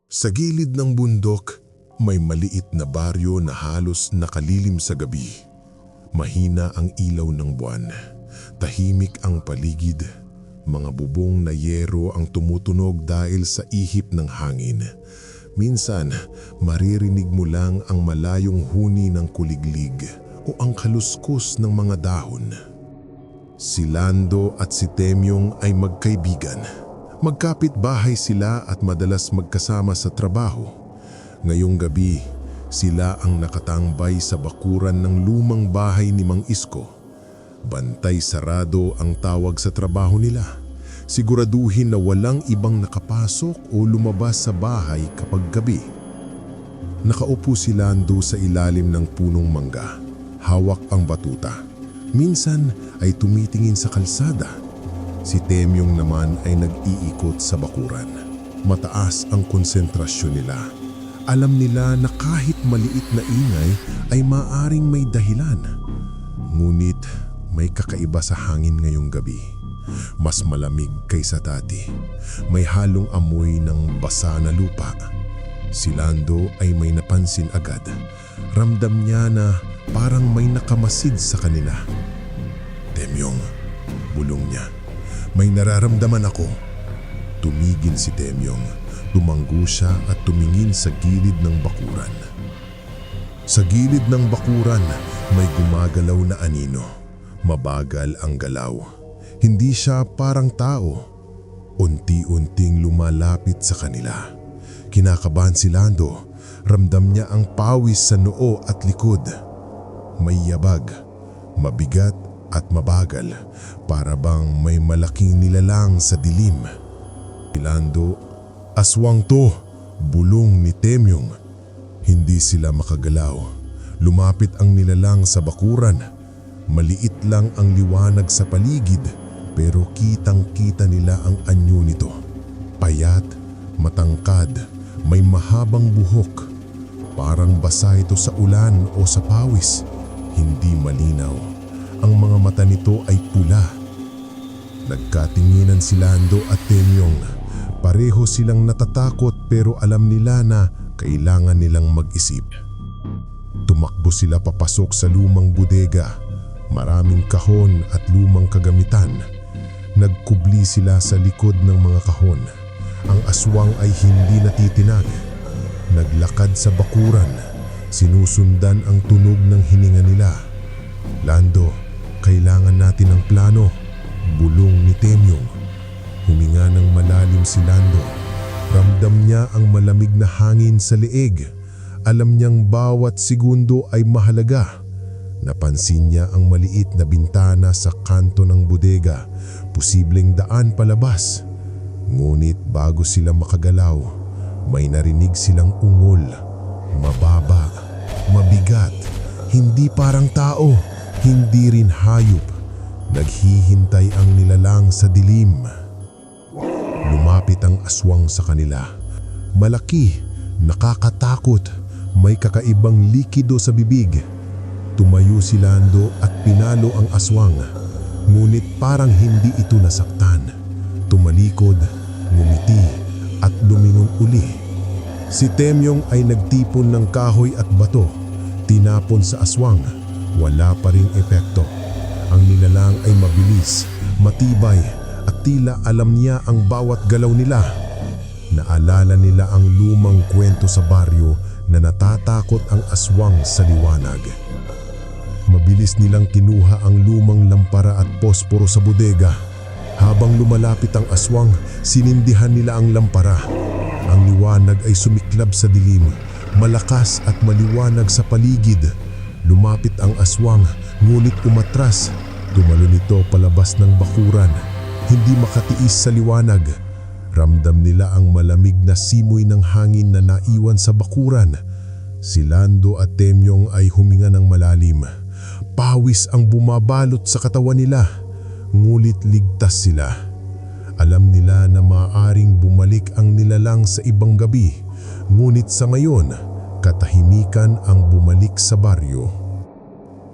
Sa gilid ng bundok, may maliit na baryo na halos nakalilim sa gabi. Mahina ang ilaw ng buwan. Tahimik ang paligid. Mga bubong na yero ang tumutunog dahil sa ihip ng hangin. Minsan, maririnig mo lang ang malayong huni ng kuliglig o ang kaluskos ng mga dahon. Si Lando at si Temyong ay magkaibigan. Magkapit-bahay sila at madalas magkasama sa trabaho. Ngayong gabi, sila ang nakatambay sa bakuran ng lumang bahay ni Mang Isko. Bantay sarado ang tawag sa trabaho nila. Siguraduhin na walang ibang nakapasok o lumabas sa bahay kapag gabi. Nakaupo si Lando sa ilalim ng punong mangga. Hawak ang batuta. Minsan ay tumitingin sa kalsada. Si Temyong naman ay nag-iikot sa bakuran. Mataas ang konsentrasyon nila. Alam nila na kahit maliit na ingay ay maaring may dahilan. Ngunit may kakaiba sa hangin ngayong gabi. Mas malamig kaysa dati. May halong amoy ng basa na lupa. Si Lando ay may napansin agad. Ramdam niya na parang may nakamasid sa kanila. Temyong, bulong niya. May nararamdaman ako. Tumigil si Temyong. Tumanggo siya at tumingin sa gilid ng bakuran. Sa gilid ng bakuran, may gumagalaw na anino. Mabagal ang galaw. Hindi siya parang tao. Unti-unting lumalapit sa kanila. Kinakabahan si Lando. Ramdam niya ang pawis sa noo at likod. May yabag, mabigat at mabagal, para bang may malaking nilalang sa dilim. Lando, aswang to, bulong ni Temyong. Hindi sila makagalaw. Lumapit ang nilalang sa bakuran. Maliit lang ang liwanag sa paligid, pero kitang-kita nila ang anyo nito. Payat, matangkad, may mahabang buhok. Parang basa ito sa ulan o sa pawis. Hindi malinaw. Ang mga mata nito ay pula. Nagkatinginan si Lando at Temyong. Pareho silang natatakot pero alam nila na kailangan nilang mag-isip. Tumakbo sila papasok sa lumang bodega. Maraming kahon at lumang kagamitan. Nagkubli sila sa likod ng mga kahon. Ang aswang ay hindi natitinag. Naglakad sa bakuran. Sinusundan ang tunog ng hininga nila. Lando, kailangan natin ng plano, bulong ni Temyong. Huminga ng malalim si Lando. Ramdam niya ang malamig na hangin sa leeg. Alam niyang bawat segundo ay mahalaga. Napansin niya ang maliit na bintana sa kanto ng bodega. Posibleng daan palabas. Ngunit bago sila makagalaw, may narinig silang ungol. Mababa, mabigat, hindi parang tao. Hindi rin hayop. Naghihintay ang nilalang sa dilim. Lumapit ang aswang sa kanila. Malaki, nakakatakot, may kakaibang likido sa bibig. Tumayo si Lando at pinalo ang aswang. Ngunit parang hindi ito nasaktan. Tumalikod, ngumiti at lumingon uli. Si Temyong ay nagtipon ng kahoy at bato. Tinapon sa aswang. Wala pa ring epekto. Ang nilalang ay mabilis, matibay at tila alam niya ang bawat galaw nila. Naalala nila ang lumang kwento sa baryo na natatakot ang aswang sa liwanag. Mabilis nilang kinuha ang lumang lampara at posporo sa bodega. Habang lumalapit ang aswang, sinindihan nila ang lampara. Ang liwanag ay sumiklab sa dilim, malakas at maliwanag sa paligid. Lumapit ang aswang, ngunit umatras. Tumalon ito palabas ng bakuran. Hindi makatiis sa liwanag. Ramdam nila ang malamig na simoy ng hangin na naiwan sa bakuran. Si Lando at Temyong ay huminga ng malalim. Pawis ang bumabalot sa katawan nila. Ngunit ligtas sila. Alam nila na maaaring bumalik ang nilalang sa ibang gabi. Ngunit sa ngayon, katahimikan ang bumalik sa baryo.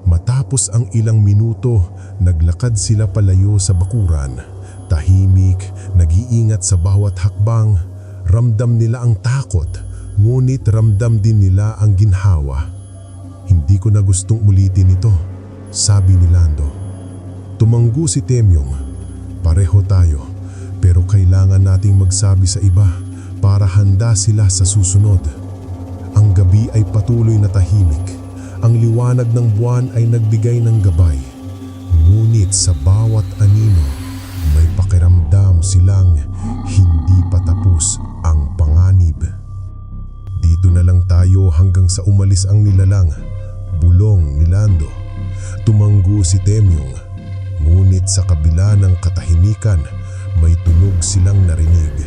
Matapos ang ilang minuto, naglakad sila palayo sa bakuran. Tahimik, nag-iingat sa bawat hakbang. Ramdam nila ang takot, ngunit ramdam din nila ang ginhawa. "Hindi ko na gustong ulitin ito," sabi ni Lando. Tumanggo si Temyong. "Pareho tayo, pero kailangan nating magsabi sa iba para handa sila sa susunod." Ang gabi ay patuloy na tahimik. Ang liwanag ng buwan ay nagbigay ng gabay. Ngunit sa bawat anino, may pakiramdam silang hindi pa tapos ang panganib. "Dito na lang tayo hanggang sa umalis ang nilalang," bulong ni Lando. Tumanggo si Temyong. Ngunit sa kabila ng katahimikan, may tunog silang narinig.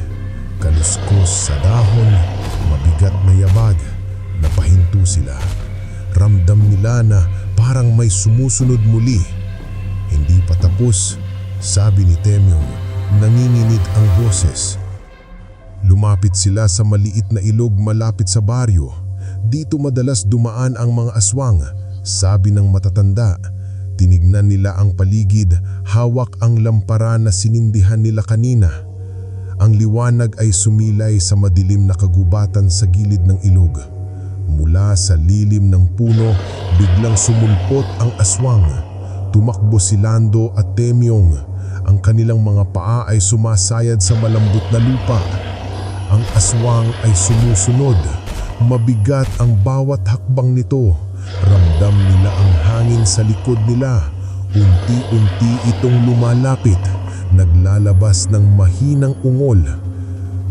Kaluskos sa dahon, mabigat na yabag. Napahinto sila. Ramdam nila na parang may sumusunod muli. "Hindi pa tapos," sabi ni Temyong. Nanginginig ang boses. Lumapit sila sa maliit na ilog malapit sa baryo. Dito madalas dumaan ang mga aswang, sabi ng matatanda. Tinignan nila ang paligid, hawak ang lampara na sinindihan nila kanina. Ang liwanag ay sumilay sa madilim na kagubatan sa gilid ng ilog. Mula sa lilim ng puno, biglang sumulpot ang aswang. Tumakbo si Lando at Temyong. Ang kanilang mga paa ay sumasayad sa malambot na lupa. Ang aswang ay sumusunod. Mabigat ang bawat hakbang nito. Ramdam nila ang hangin sa likod nila. Unti-unti itong lumalapit. Naglalabas ng mahinang ungol.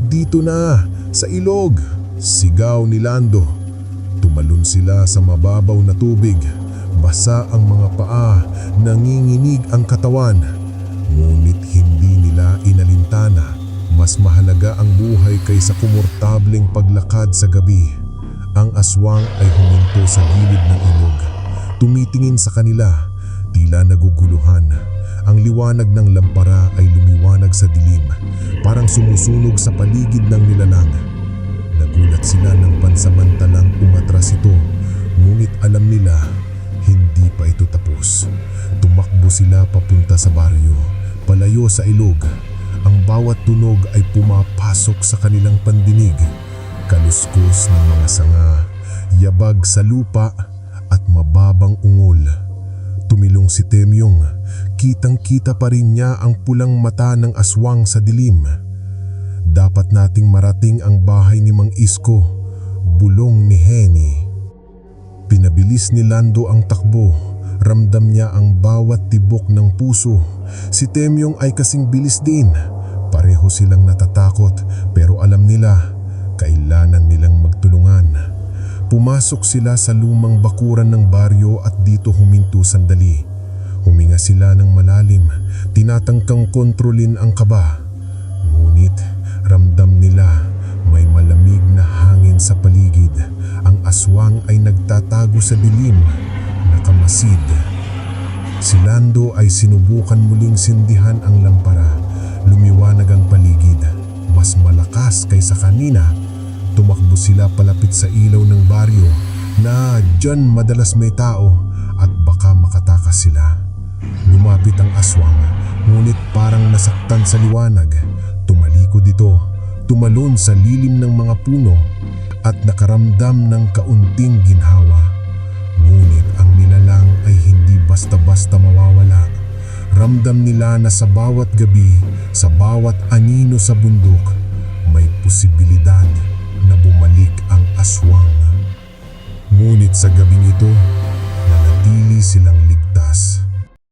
"Dito na, sa ilog!" sigaw ni Lando. Tumalon sila sa mababaw na tubig. Basa ang mga paa, nanginginig ang katawan. Ngunit hindi nila inalintana. Mas mahalaga ang buhay kaysa komportableng paglakad sa gabi. Ang aswang ay huminto sa gilid ng ilog. Tumitingin sa kanila, tila naguguluhan. Ang liwanag ng lampara ay lumiwanag sa dilim, parang sumusunog sa paligid ng nilalang. Nagulat sila nang pansamantalang umatras ito, ngunit alam nila hindi pa ito tapos. Tumakbo sila papunta sa baryo, palayo sa ilog. Ang bawat tunog ay pumapasok sa kanilang pandinig. Kaluskos ng mga sanga, yabag sa lupa at mababang ungol. Tumilong si Temyong. Kitang-kita pa rin niya ang pulang mata ng aswang sa dilim. "Dapat nating marating ang bahay ni Mang Isko," bulong ni Henny. Pinabilis ni Lando ang takbo. Ramdam niya ang bawat tibok ng puso. Si Temyong ay kasing bilis din. Pareho silang natatakot, pero alam nila kailangan nilang magtulungan. Pumasok sila sa lumang bakuran ng baryo at dito huminto sandali. Huminga sila ng malalim, tinatangkang kontrolin ang kaba. Ngunit ramdam nila may malamig na hangin sa paligid. Ang aswang ay nagtatago sa dilim, nakamasid. Si Lando ay sinubukan muling sindihan ang lampara. Lumiwanag ang paligid, mas malakas kaysa kanina. Tumakbo sila palapit sa ilaw ng baryo na dyan madalas may tao at baka makatakas sila. Lumapit ang aswang, ngunit parang nasaktan sa liwanag. Tumalikod ito, tumalon sa lilim ng mga puno at nakaramdam ng kaunting ginhawa. Ngunit ang nilalang ay hindi basta-basta mawawala. Ramdam nila na sa bawat gabi, sa bawat anino sa bundok, may posibilidad na bumalik ang aswang. Ngunit sa gabing ito, nanatili silang